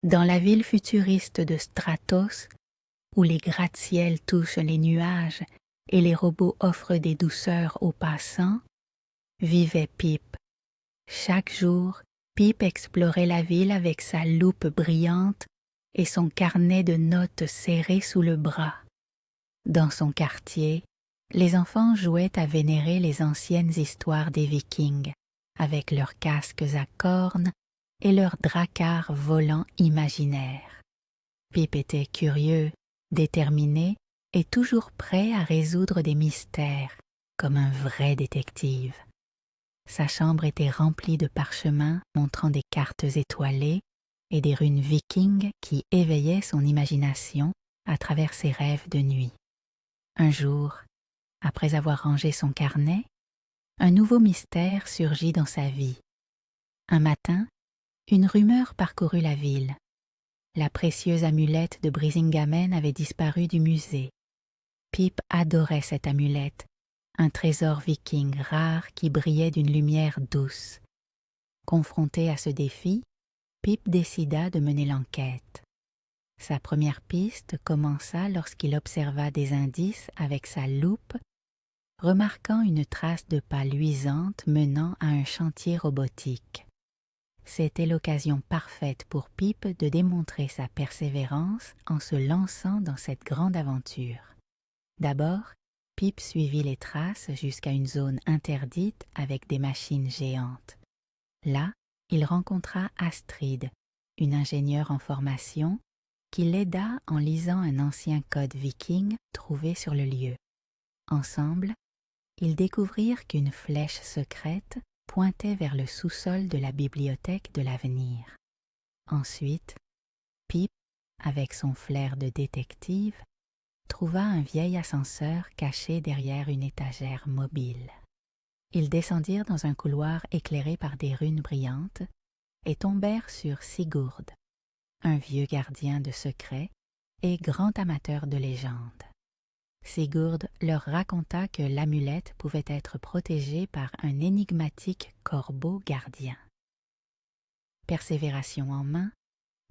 Dans la ville futuriste de Stratos, où les gratte-ciels touchent les nuages et les robots offrent des douceurs aux passants, vivait Pip. Chaque jour, Pip explorait la ville avec sa loupe brillante et son carnet de notes serré sous le bras. Dans son quartier, les enfants jouaient à vénérer les anciennes histoires des Vikings, avec leurs casques à cornes et leurs dracars volants imaginaires. Pip était curieux, déterminé et toujours prêt à résoudre des mystères, comme un vrai détective. Sa chambre était remplie de parchemins montrant des cartes étoilées et des runes vikings qui éveillaient son imagination à travers ses rêves de nuit. Un jour, après avoir rangé son carnet, un nouveau mystère surgit dans sa vie. Un matin, une rumeur parcourut la ville. La précieuse amulette de Brisingamen avait disparu du musée. Pip adorait cette amulette, un trésor viking rare qui brillait d'une lumière douce. Confronté à ce défi, Pip décida de mener l'enquête. Sa première piste commença lorsqu'il observa des indices avec sa loupe, remarquant une trace de pas luisante menant à un chantier robotique. C'était l'occasion parfaite pour Pip de démontrer sa persévérance en se lançant dans cette grande aventure. D'abord, Pip suivit les traces jusqu'à une zone interdite avec des machines géantes. Là, il rencontra Astrid, une ingénieure en formation, qui l'aida en lisant un ancien code viking trouvé sur le lieu. Ensemble, ils découvrirent qu'une flèche secrète pointait vers le sous-sol de la bibliothèque de l'avenir. Ensuite, Pip, avec son flair de détective, trouva un vieil ascenseur caché derrière une étagère mobile. Ils descendirent dans un couloir éclairé par des runes brillantes et tombèrent sur Sigurd, un vieux gardien de secrets et grand amateur de légendes. Sigurd leur raconta que l'amulette pouvait être protégée par un énigmatique corbeau gardien. Persévération en main,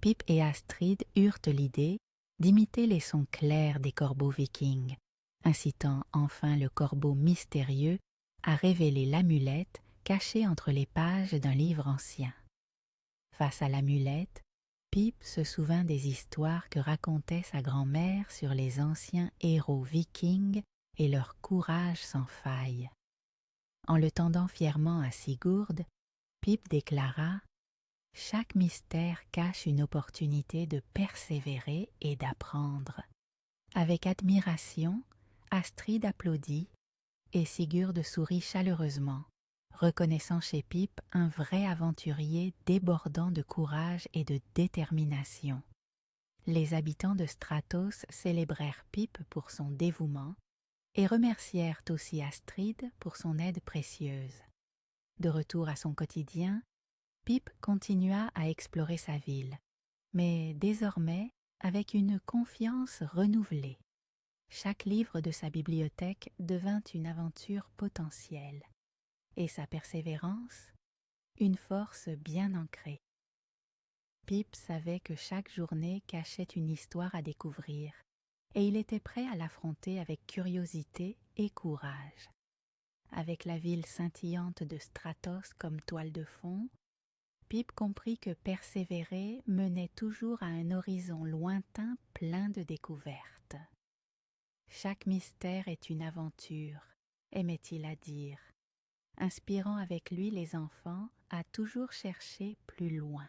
Pip et Astrid eurent l'idée d'imiter les sons clairs des corbeaux vikings, incitant enfin le corbeau mystérieux à révéler l'amulette cachée entre les pages d'un livre ancien. Face à l'amulette, Pip se souvint des histoires que racontait sa grand-mère sur les anciens héros vikings et leur courage sans faille. En le tendant fièrement à Sigurd, Pip déclara « Chaque mystère cache une opportunité de persévérer et d'apprendre. » Avec admiration, Astrid applaudit et Sigurd sourit chaleureusement, reconnaissant chez Pip un vrai aventurier débordant de courage et de détermination. Les habitants de Stratos célébrèrent Pip pour son dévouement et remercièrent aussi Astrid pour son aide précieuse. De retour à son quotidien, Pip continua à explorer sa ville, mais désormais avec une confiance renouvelée. Chaque livre de sa bibliothèque devint une aventure potentielle, et sa persévérance, une force bien ancrée. Pip savait que chaque journée cachait une histoire à découvrir, et il était prêt à l'affronter avec curiosité et courage. Avec la ville scintillante de Stratos comme toile de fond, Pip comprit que persévérer menait toujours à un horizon lointain plein de découvertes. Chaque mystère est une aventure, aimait-il à dire, inspirant avec lui les enfants à toujours chercher plus loin.